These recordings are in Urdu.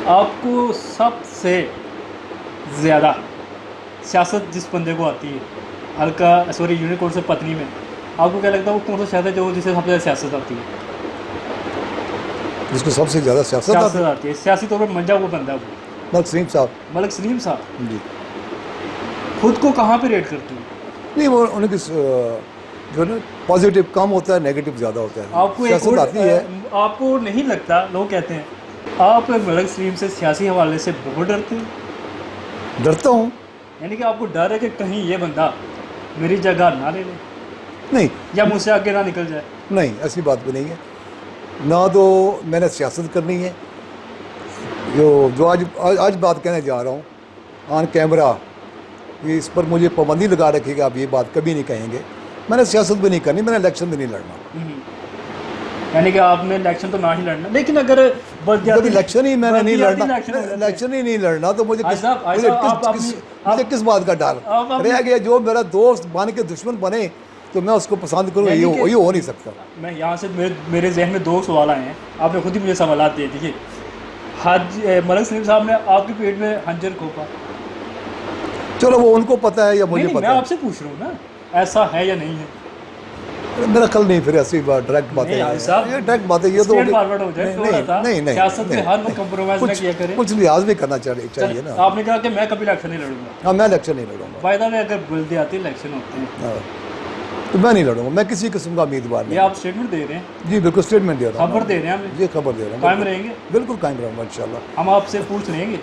آپ کو سب سے زیادہ سیاست جس بندے کو آتی ہے ہلکا یونیکورن سے پتنی میں، آپ کو کیا لگتا ہے وہ کون سا شہر ہے جو جسے سب سے زیادہ سیاست آتی ہے؟ جس کو سب سے زیادہ سیاست آتی ہے، سیاسی طور پر منجا وہ بندہ ہے وہ ملک سلیم صاحب. ملک سلیم صاحب. جی خود کو کہاں پہ ریٹ کرتے ہیں؟ نہیں، وہ ان کی جو نا پازیٹیو کم ہوتا ہے، نیگیٹو زیادہ ہوتا ہے. آپ کو ایک سیاست آتی ہے. آپ کو نہیں لگتا، لوگ کہتے ہیں آپ ملک سلیم سے سیاسی حوالے سے بہت ڈرتے ہیں؟ ڈرتا ہوں. یعنی کہ آپ کو ڈر ہے کہ کہیں یہ بندہ میری جگہ نہ لے لے نہیں، یا مجھ سے آگے نہ نکل جائے؟ نہیں، ایسی بات بھی نہیں ہے. نہ تو میں نے سیاست کرنی ہے. جو آج بات کہنے جا رہا ہوں آن کیمرہ، یہ اس پر مجھے پابندی لگا رکھے گا، آپ یہ بات کبھی نہیں کہیں گے. میں نے سیاست بھی نہیں کرنی، میں نے الیکشن بھی نہیں لڑنا. یعنی کہ آپ نے الیکشن تو نہ ہی لڑنا، لیکن اگر جب الیکشن ہی میں نے نہیں لڑنا، الیکشن ہی نہیں لڑنا تو مجھے کس بات کا ڈر رہ گیا؟ جو میرا دوست بن کے دشمن بنے تو میں اس کو پسند کروں، یہ ہو نہیں سکتا. میں یہاں سے میرے ذہن میں دو سوال آئے ہیں، آپ نے خود ہی مجھے سوالات دے دیے. ملک سلیم صاحب نے آپ کے پیٹ میں خنجر گھونپا، چلو وہ ان کو پتہ ہے یا مجھے پتہ ہے. میں آپ سے پوچھ رہا ہوں نا، ایسا ہے یا نہیں ہے؟ میرا خل نہیں، پھر ایسی بات ڈائریکٹ بات ہے، یہ ڈائریکٹ بات ہے. یہ تو نہیں، کچھ لحاظ بھی کرنا چاہیے نا. آپ نے کہا کہ میں کبھی الیکشن نہیں لڑوں گا. ہاں، میں الیکشن نہیں لڑوں گا. فائدہ میں اگر بلدیاتی الیکشن ہوتے ہیں تو میں نہیں لڑوں گا. میں کسی قسم کا امیدوار نہیں. یہ آپ اسٹیٹمنٹ دے رہے ہیں؟ جی بالکل اسٹیٹمنٹ دے رہا ہوں. خبر دے رہے ہیں ہمیں؟ جی خبر دے رہا ہوں. قائم رہیں گے؟ بالکل قائم رہوں گا انشاءاللہ. ہم آپ سے پوچھ لیں گے،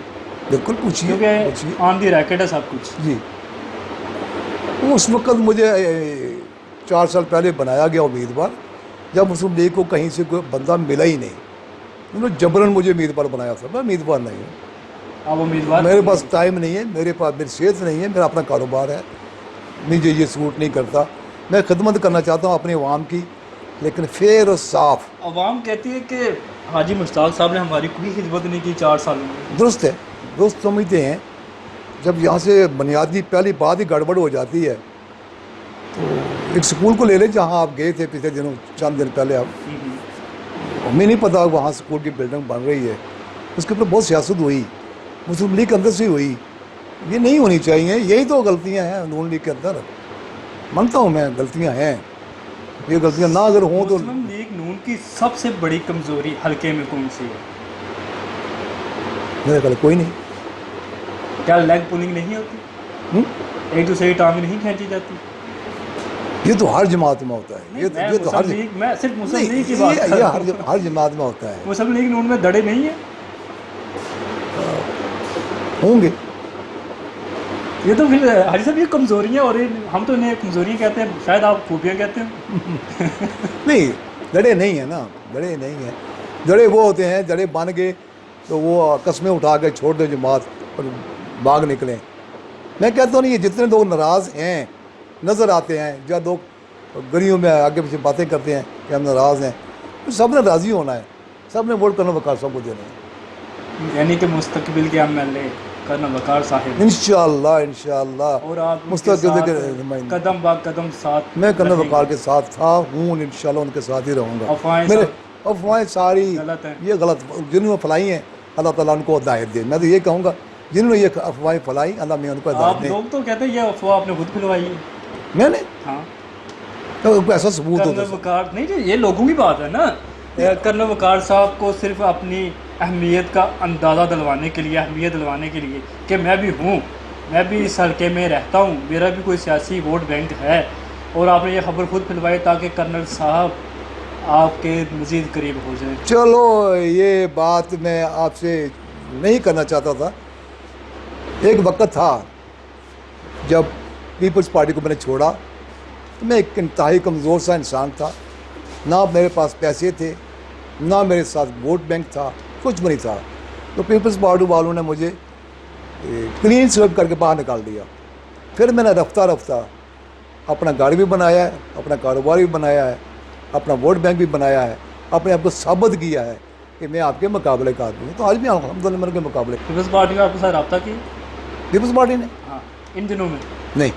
بالکل پوچھیے، کیونکہ آن دی ریکارڈ ہے سب کچھ. جی اس وقت مجھے 4 سال پہلے بنایا گیا امیدوار، جب مسلم لیگ کو کہیں سے کوئی بندہ ملا ہی نہیں. انہوں نے جبراً مجھے امیدوار بنایا تھا. میں امیدوار نہیں ہوں. آپ امیدوار؟ میرے پاس ٹائم نہیں ہے، میرے پاس میری صحت نہیں ہے، میرا اپنا کاروبار ہے، مجھے یہ سوٹ نہیں کرتا. میں خدمت کرنا چاہتا ہوں اپنے عوام کی، لیکن فیر اور صاف. عوام کہتی ہے کہ حاجی مشتاق صاحب نے ہماری کوئی خدمت نہیں کی 4 سالوں میں. درست ہے، درست سمجھتے ہیں. جب یہاں سے بنیادی پہلی بات ہی گڑبڑ ہو جاتی ہے تو ایک سکول کو لے لیں جہاں آپ گئے تھے پچھلے دنوں، چند دن پہلے. آپ ہمیں نہیں پتا وہاں سکول کی بلڈنگ بن رہی ہے، اس کے اوپر بہت سیاست ہوئی، مسلم لیگ کے اندر سے ہوئی. یہ نہیں ہونی چاہیے. یہی تو غلطیاں ہیں نون لیگ کے اندر. مانتا ہوں میں غلطیاں ہیں، یہ غلطیاں نہ اگر ہوں تو. مسلم لیگ نون کی سب سے بڑی کمزوری حلقے میں کون سی ہے؟ میرے خیال کوئی نہیں. کیا لیگ پولنگ نہیں ہوتی؟ ایک دوسرے کی ٹانگ نہیں کھینچی جاتی؟ یہ تو ہر جماعت میں ہوتا ہے. یہ تو ہر میں صرف مسلم لیگ کی بات کر رہا ہوں. یہ ہر جماعت میں ہوتا ہے. مسلم لیگ نون میں دڑے نہیں ہیں؟ ہوں گے. یہ تو پھر حاجی صاحب یہ کمزوریاں، اور ہم تو انہیں کمزوریاں کہتے ہیں، شاید آپ خوبیاں کہتے ہیں. نہیں، دڑے نہیں ہیں نا، دڑے نہیں ہیں. دڑے وہ ہوتے ہیں، دڑے بن گئے تو وہ قسمیں اٹھا کے چھوڑ دیں جماعت اور بھاگ نکلیں. میں کہتا ہوں نہیں، یہ جتنے لوگ ناراض ہیں نظر آتے ہیں، جب لوگ گلیوں میں آگے پیچھے باتیں کرتے ہیں کہ ہم ناراض ہیں، تو سب نے راضی ہونا ہے، سب نے ووٹ کرنا وقار صاحب کو دینا ہے. یعنی کہ مستقبل کے MLA کرنا وقار صاحب انشاءاللہ، انشاءاللہ. اور آپ مستقبل کے نمائندے قدم با قدم ساتھ میں کرنا وقار کے ساتھ تھا، ہوں، انشاءاللہ ان کے ساتھ ہی رہوں گا. میرے افواہیں ساری یہ غلط جنہوں نے پھیلائی ہیں، اللہ تعالیٰ ان کو ہدایت دے. میں تو یہ کہوں گا جنہوں نے یہ افواہیں پھیلائی، اللہ میں ان کو ہدایت دے. لوگ تو کہتے ہیں یہ افواہ آپ نے خود پھیلوائی ہے. میں نے ہاں، ایسا ثبوت ہوتا کرنل وقار نہیں جی، یہ لوگوں کی بات ہے نا. کرنل وقار صاحب کو صرف اپنی اہمیت کا اندازہ دلوانے کے لیے، اہمیت دلوانے کے لیے کہ میں بھی ہوں، میں بھی اس حلقے میں رہتا ہوں، میرا بھی کوئی سیاسی ووٹ بینک ہے، اور آپ نے یہ خبر خود پھیلوائی تاکہ کرنل صاحب آپ کے مزید قریب ہو جائیں. چلو یہ بات میں آپ سے نہیں کرنا چاہتا تھا. ایک وقت تھا جب پیپلز پارٹی کو میں نے چھوڑا تو میں ایک انتہائی کمزور سا انسان تھا. نہ میرے پاس پیسے تھے، نہ میرے ساتھ ووٹ بینک تھا، کچھ بھی نہیں تھا. تو پیپلز پارٹی والوں نے مجھے کلین سویپ کر کے باہر نکال دیا. پھر میں نے رفتہ رفتہ اپنا گھر بھی بنایا ہے، اپنا کاروبار بھی بنایا ہے، اپنا ووٹ بینک بھی بنایا ہے، اپنے آپ کو ثابت کیا ہے کہ میں آپ کے مقابلے کا آدمی ہوں. تو آج بھی الحمدللہ میں کے مقابلے. پیپلز پارٹی نے آپ کے ساتھ رابطہ کیا؟ پیپلز پارٹی نے؟ ہاں، ان دنوں میں نہیں،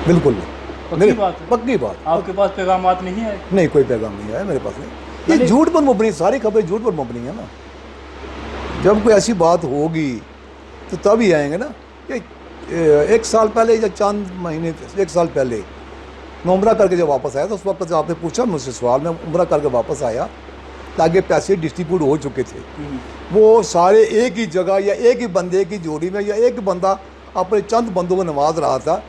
بالکل نہیں. پکی بات ہے؟ پکی بات. آپ کے پاس پیغامات نہیں آئے؟ نہیں، کوئی پیغام نہیں آیا میرے پاس. نہیں، یہ جھوٹ پر مبنی، ساری خبریں جھوٹ پر مبنی ہیں نا. جب کوئی ایسی بات ہوگی تو تب ہی آئیں گے نا. کہ 1 سال پہلے یا چند مہینے 1 سال پہلے میں عمرہ کر کے جب واپس آیا تو اس وقت آپ نے پوچھا مجھ سے سوال, میں عمرہ کر کے واپس آیا تاکہ پیسے ڈسٹریبیوٹ ہو چکے تھے. وہ سارے ایک ہی جگہ یا ایک ہی بندے کی جوڑی میں, یا ایک بندہ اپنے چند بندوں کو نواز رہا تھا.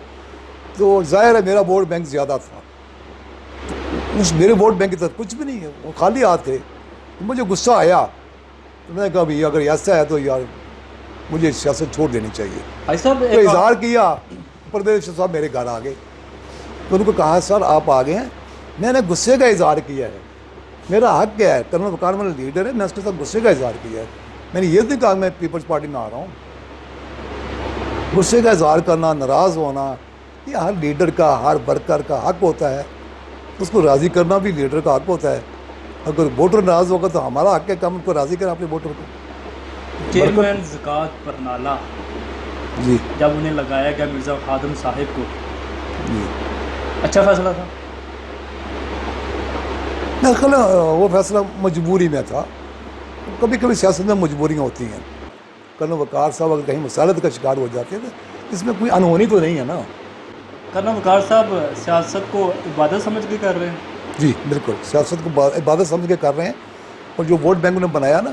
تو ظاہر ہے میرا ووٹ بینک زیادہ تھا. اس میرے ووٹ بینک کی طرف کچھ بھی نہیں ہے, وہ خالی ہاتھ تھے. مجھے غصہ آیا تو میں نے کہا بھائی اگر ایسا ہے تو یار مجھے سیاست چھوڑ دینی چاہیے. تو اظہار کیا, پردیش صاحب میرے گھر آ گئے تو ان کو کہا سر آپ آ گئے ہیں, میں نے غصے کا اظہار کیا ہے, میرا حق کیا ہے, کرنل وقار والا لیڈر ہے, میں اس کے ساتھ غصے کا اظہار کیا ہے. میں نے یہ نہیں کہا میں پیپلز پارٹی میں آ رہا ہوں. غصے کا اظہار کرنا, ناراض ہونا, یہ ہر لیڈر کا, ہر ورکر کا حق ہوتا ہے. اس کو راضی کرنا بھی لیڈر کا حق ہوتا ہے. اگر ووٹر ناراض ہوگا تو ہمارا حق ہے کہ ہم ان کو راضی کریں اپنے ووٹر کو. چیئرمین زکوٰۃ برنالہ جی جب انہیں لگایا گیا مرزا خادم صاحب کو, جی اچھا فیصلہ تھا؟ میرا خیال ہے وہ فیصلہ مجبوری میں تھا. کبھی کبھی سیاست میں مجبوریاں ہوتی ہیں. کرنل وقار صاحب اگر کہیں مسالت کا شکار ہو جاتے ہیں تو اس میں کوئی انہونی تو نہیں ہے نا. کرنل وقار صاحب سیاست کو عبادت سمجھ کے کر رہے ہیں؟ جی بالکل, سیاست کو عبادت سمجھ کے کر رہے ہیں. اور جو ووٹ بینک انہوں نے بنایا نا,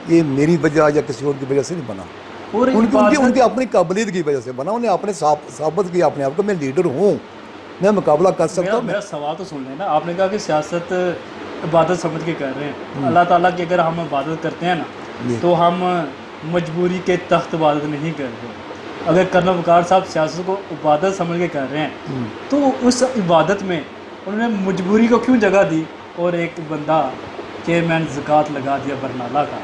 یہ میری وجہ یا کسی اور کی وجہ سے نہیں بنا. اور ان کی اپنی قابلیت کی وجہ سے بنا. انہیں اپنے ثابت کیا اپنے آپ کو, میں لیڈر ہوں, میں مقابلہ کر سکتا ہوں. میرا سوال تو سن لینا. آپ نے کہا کہ سیاست عبادت سمجھ کے کر رہے ہیں. اللہ تعالیٰ کی اگر ہم عبادت کرتے ہیں نا تو ہم مجبوری کے تحت عبادت نہیں کرتے. اگر کرنل وقار صاحب سیاست کو عبادت سمجھ کے کر رہے ہیں تو اس عبادت میں انہوں نے مجبوری کو کیوں جگہ دی اور ایک بندہ چیئرمین زکوٰۃ لگا دیا برنالہ کا؟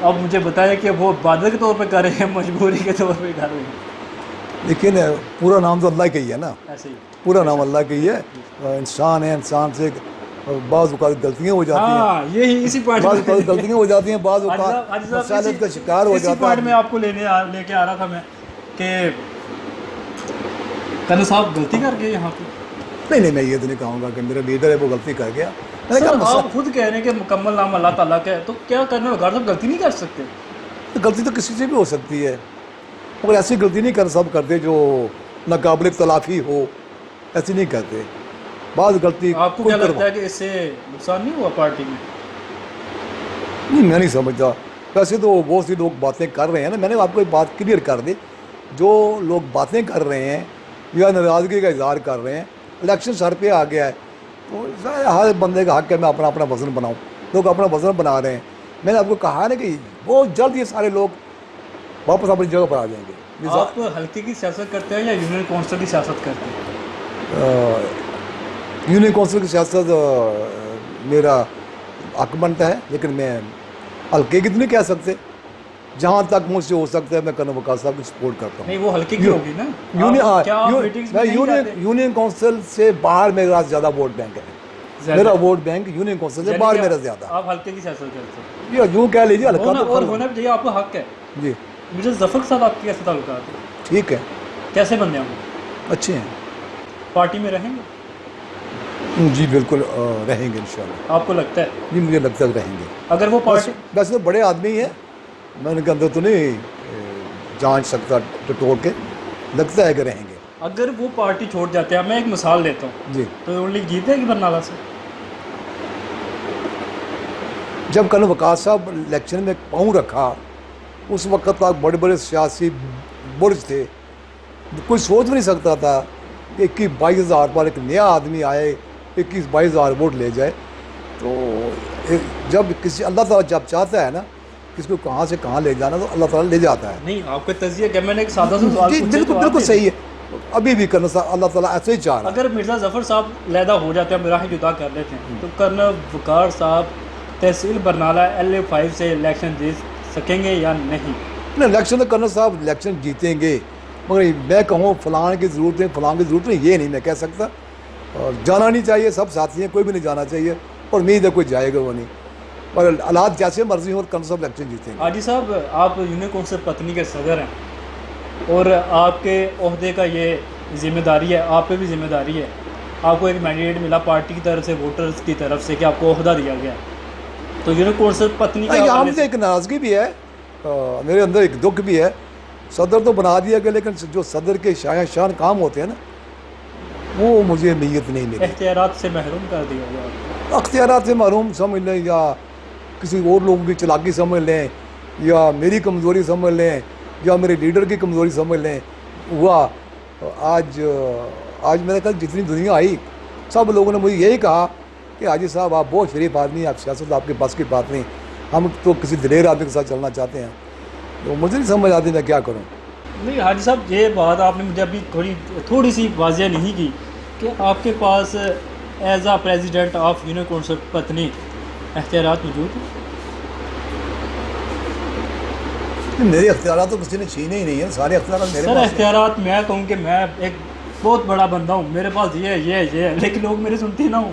اب مجھے بتائیں کہ وہ عبادت کے طور پہ کر رہے ہیں, مجبوری کے طور پہ کر رہے ہیں؟ لیکن پورا نام تو اللہ کا ہی ہے نا. ایسے ہی پورا نام اللہ کا ہی ہے. انسان ہے, انسان سے بعض اوقات غلطیاں ہو جاتی ہیں. ہاں یہی اسی بعض اوقات غلطیاں ہو جاتی ہیں, بعض اوقات مسالت کا شکار ہو اسی جاتا پوائنٹ ہے. میں آپ کو لے کے آ رہا تھا میں کہ کرنل صاحب غلطی کر گئے یہاں پہ. نہیں, میں یہ تو نہیں کہوں گا کہ میرا لیڈر ہے وہ غلطی کر گیا. میں نے سر کہا آپ خود کہہ رہے ہیں کہ مکمل نام اللہ تعالیٰ کا ہے, تو کیا کرنل وقار صاحب غلطی نہیں کر سکتے؟ غلطی تو کسی سے بھی ہو سکتی ہے, مگر ایسی غلطی نہیں سب کرتے جو ناقابل تلافی ہو, ایسی نہیں کرتے. بعض غلطی آپ کو کیا لگتا ہے کہ اس سے نقصان نہیں ہوا پارٹی میں؟ نہیں, میں نہیں سمجھتا. ویسے تو بہت سی لوگ باتیں کر رہے ہیں نا. میں نے آپ کو ایک بات کلیئر کر دی, جو لوگ باتیں کر رہے ہیں یا ناراضگی کا اظہار کر رہے ہیں, الیکشن سر پہ آ گیا ہے تو ہر بندے کا حق ہے میں اپنا وزن بناؤں. لوگ اپنا وزن بنا رہے ہیں. میں نے آپ کو کہا نا کہ بہت جلد یہ سارے لوگ واپس اپنی جگہ پر آ جائیں گے. آپ حلقے کی سیاست کرتے ہیں یا یونین کونسل کی سیاست کرتے ہیں؟ یونین کونسل کی سیاست میرا حق بنتا ہے, لیکن میں حلقے کی تو نہیں کہہ سکتے. جہاں تک مجھ سے ہو سکتا ہے میں کرنل وقار صاحب کی سپورٹ کرتا ہوں. نہیں وہ حلقے کی ہوگی نا. یونین کونسل سے باہر میرا زیادہ ووٹ بینک ہے. میرا ووٹ بینک یونین کونسل سے باہر میرا زیادہ. آپ حلقے کی سیاست کرتے ہیں؟ یوں کہہ لیجیے حلقہ اور ہونا بھی چاہیے, آپ کا حق ہے. جی مجھے ظفر کے ساتھ آپ کے کیسے تعلقات ہیں؟ ٹھیک ہے, کیسے بندے ہوں گے؟ اچھے ہیں. پارٹی میں رہیں گے؟ جی بالکل رہیں گے انشاءاللہ. آپ کو لگتا ہے؟ جی مجھے لگتا ہے رہیں گے. اگر وہ پارٹی ویسے تو بڑے آدمی ہیں, میں ان کے اندر تو نہیں جانچ سکتا ٹوٹ کے, لگتا ہے کہ رہیں گے. اگر وہ پارٹی چھوڑ جاتے ہیں, میں ایک مثال دیتا ہوں, جی تو اونلی جیتے گی برنالہ سے؟ جب کرنل وقار صاحب الیکشن میں پاؤں رکھا اس وقت تک بڑے بڑے سیاسی برج تھے, کوئی سوچ بھی نہیں سکتا تھا کہ 21-22 ہزار پر ایک نیا آدمی آئے 21-22 ہزار ووٹ لے جائے. تو جب کسی اللہ تعالیٰ جب چاہتا ہے نا کس کو کہاں سے کہاں لے جانا تو اللہ تعالیٰ لے جاتا ہے. نہیں آپ کا تجزیہ کہ میں نے ایک سادہ سا سوال پوچھا. بالکل صحیح ہے. ابھی بھی کرنل صاحب اللہ تعالیٰ ایسے ہی چاہ رہا ہے. اگر مرزا ظفر صاحب علیحدہ ہو جاتے ہیں, مراحل جدا کر لیتے ہیں, تو کرنل وقار صاحب تحصیل برنالہ LA5 سے الیکشن جیت سکیں گے یا نہیں؟ الیکشن تو کرنل صاحب الیکشن جیتیں گے, مگر میں کہوں فلان کی ضرورت ہے فلان کی ضرورت نہیں, یہ نہیں میں کہہ سکتا. اور جانا نہیں چاہیے, سب ساتھی ہیں, کوئی بھی نہیں جانا چاہیے, اور امید ہے کوئی جائے گا وہ نہیں. اور حالات جیسے مرضی ہوں کرنل صاحب الیکشن جیتیں گے. حاجی صاحب آپ یونین کونسل پتنی کے صدر ہیں اور آپ کے عہدے کا یہ ذمہ داری ہے, آپ پہ بھی ذمہ داری ہے. آپ کو ایک مینڈیٹ ملا پارٹی کی طرف سے, ووٹرز کی طرف سے, کہ آپ کو عہدہ دیا گیا, تو یونین کونسل پتنی کا یہاں مجھے ایک ناراضگی بھی ہے میرے اندر ایک دکھ بھی ہے، صدر تو بنا دیا گیا لیکن جو صدر کے شان کام ہوتے ہیں نا وہ مجھے نیت نہیں ملی. اختیارات سے محروم کر دیا گیا. اختیارات سے محروم سمجھ لیں یا کسی اور لوگوں کی چلاکی سمجھ لیں یا میری کمزوری سمجھ لیں یا میرے لیڈر کی کمزوری سمجھ لیں. ہوا آج میرے خیال جتنی دنیا آئی سب لوگوں نے مجھے یہی کہا کہ حاجی صاحب آپ بہت شریف آدمی ہیں، آپ سیاست آپ کے پاس کی بات نہیں، ہم تو کسی دلیر آدمی کے ساتھ چلنا چاہتے ہیں. تو مجھے نہیں سمجھ آتی میں کیا کروں. نہیں حاجی صاحب، یہ بات آپ نے مجھے ابھی تھوڑی سی واضح نہیں کی کہ آپ کے پاس as a president of union council پتنی اختیارات موجود ہیں. میرے اختیارات تو کسی نے چھینے ہی نہیں ہیں، سارے اختیارات میرے سر پاس ہیں. اختیارات میں کہوں کہ میں ایک بہت بڑا بندہ ہوں، میرے پاس یہ ہے، لیکن لوگ میری سنتے نہ ہوں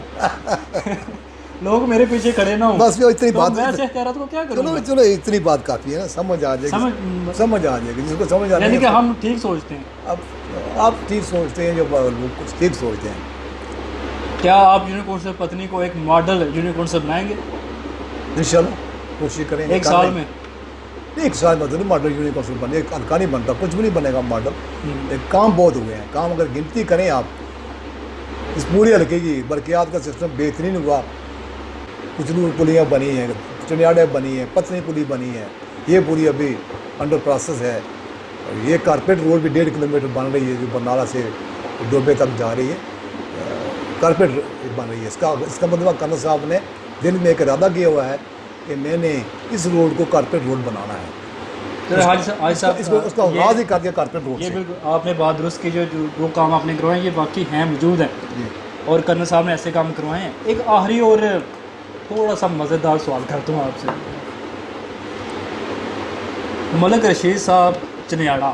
لوگ میرے پیچھے کھڑے نہ ہوں. بس وہ اتنی تو بات میں ایسے اختیارات کو کیا کروں؟ چلو اتنی بات کافی ہے نا، سمجھ آ جائے گی، سمجھ آ جائے گی جس کو سمجھ آ جائے یعنی گی. کہ ہم ٹھیک سوچتے ہیں. اب آپ ٹھیک سوچتے ہیں، جو لوگ کچھ ٹھیک سوچتے ہیں. کیا آپ یونین کونسل پتنی کو ایک ماڈل یونین کونسل بنائیں گے انشاءاللہ کوشش کریں گے. ایک سال میں؟ ایک سال میں تو نہیں ماڈل یونین کونسل بنے، ایک ہلکا نہیں بنتا، کچھ بھی نہیں بنے گا ماڈل. ایک کام بہت ہوئے ہیں، کام اگر گنتی کریں آپ اس پورے حلقے کی برقیات کا سسٹم بہترین ہوا. کچلور پلیاں بنی ہیں، چنیاڑے بنی ہیں، پتنی پلی بنی ہے، یہ پوری ابھی انڈر پروسیس ہے. یہ کارپیٹ روڈ بھی 1.5 کلومیٹر بن رہی ہے جو برنالہ سے ڈوبے تک جا رہی ہے، کارپیٹ بن رہی ہے. اس کا مطلب کرنل صاحب نے دل میں ایک ارادہ کیا ہوا ہے کہ میں نے اس روڈ کو کارپیٹ روڈ بنانا ہے. اس کا آغاز ہی کر دیا کارپیٹ روڈ یہ سے. بالکل آپ نے بات درست کی، جو کام آپ نے کروائے ہیں یہ واقعی ہیں، موجود ہیں، اور کرنل صاحب نے ایسے کام کروائے ہیں. ایک آخری اور تھوڑا سا مزیدار سوال کرتا ہوں آپ سے. ملک رشید صاحب چنیاڑا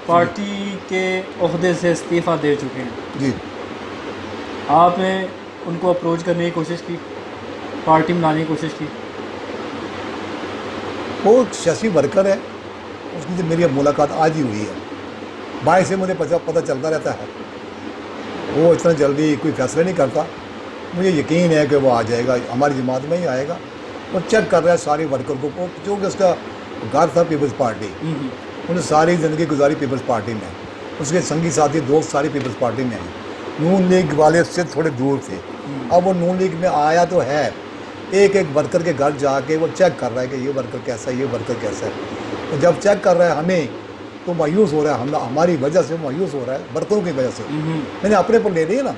پارٹی کے عہدے سے استعفیٰ دے چکے ہیں. جی آپ نے ان کو اپروچ کرنے کی کوشش کی، پارٹی میں لانے کی کوشش کی؟ وہ سیاسی ورکر ہے، اس کی میری اب ملاقات آج ہی ہوئی ہے. باہر سے مجھے پتہ چلتا رہتا ہے. وہ اتنا جلدی کوئی فیصلہ نہیں کرتا. مجھے یقین ہے کہ وہ آ جائے گا، ہماری جماعت میں ہی آئے گا. وہ چیک کر رہا ہے سارے ورکر کو، کیونکہ اس کا گھر تھا پیپلز پارٹی، انہوں نے ساری زندگی گزاری پیپلز پارٹی میں. اس کے سنگی ساتھی دوست ساری پیپلز پارٹی میں ہیں. نون لیگ والے سے تھوڑے دور تھے. اب وہ نون لیگ میں آیا تو ہے، ایک ورکر کے گھر جا کے وہ چیک کر رہا ہے کہ یہ ورکر کیسا ہے، یہ ورکر کیسا ہے. جب چیک کر رہا ہے ہمیں تو مایوس ہو رہا ہے، ہماری وجہ سے مایوس ہو رہا ہے، ورکروں کی وجہ سے. میں نے اپنے پر لے لیا نا.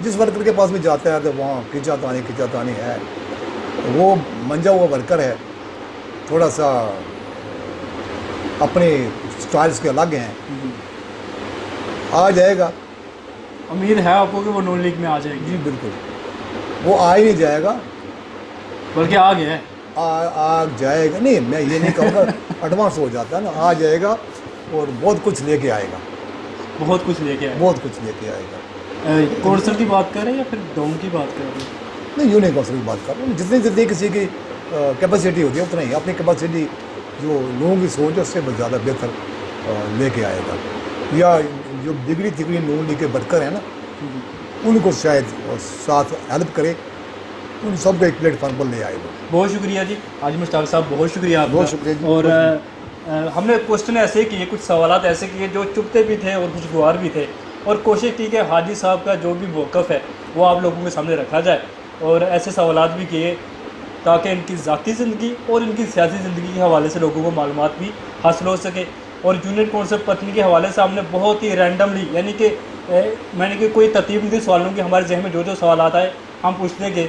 جس ورکر کے پاس بھی جاتا ہے تو وہاں کھچا تانی ہے. وہ منجا ہوا ورکر ہے، تھوڑا سا اپنے سٹائلز کے الگ ہیں. آ جائے گا، امید ہے آپ کو کہ وہ نون لیگ میں آ جائے گی؟ جی بالکل. وہ آ ہی نہیں جائے گا بلکہ آ گیا ہے. آ جائے گا نہیں، میں یہ نہیں کہوں گا، ایڈوانس ہو جاتا ہے نا. آ جائے گا اور بہت کچھ لے کے آئے گا. بہت کچھ لے کے آئے. بہت کچھ لے کے آئے گا. کونسل کی بات کر رہے ہیں یا پھر ڈوم کی بات کر رہے ہیں؟ نہیں، یونین کونسل کی بات کر رہا ہوں. جتنی کسی کی کیپیسٹی ہوتی ہے اتنا ہی اپنی کیپیسٹی جو لوگوں کی سوچ ہے اس سے زیادہ بہتر لے کے آئے گا. یا جو ڈگری نون لیگ کے ورکر ہیں نا ان کو شاید ساتھ ہیلپ کرے، ان سب کو ایک پلیٹ فارم پر لے آئے گا. بہت شکریہ جی حاجی مشتاق صاحب، بہت شکریہ آپ کا. بہت شکریہ جی. اور ہم نے کوشچن ایسے کیے، کچھ سوالات ایسے کیے جو چپتے بھی تھے اور خوشگوار بھی تھے، اور کوشش کی کہ حاجی صاحب کا جو بھی موقف ہے وہ آپ لوگوں کے سامنے رکھا جائے، اور ایسے سوالات بھی کیے تاکہ ان کی ذاتی زندگی اور ان کی سیاسی زندگی کے حوالے سے لوگوں کو معلومات بھی حاصل ہو سکے. اور یونین کونسل پتنی کے حوالے سے ہم نے بہت ہی رینڈملی، یعنی کہ میں نے کہ کوئی ترتیب نہیں تھی سوالوں کی، ہمارے ذہن میں جو سوالات آئے ہم پوچھتے گئے.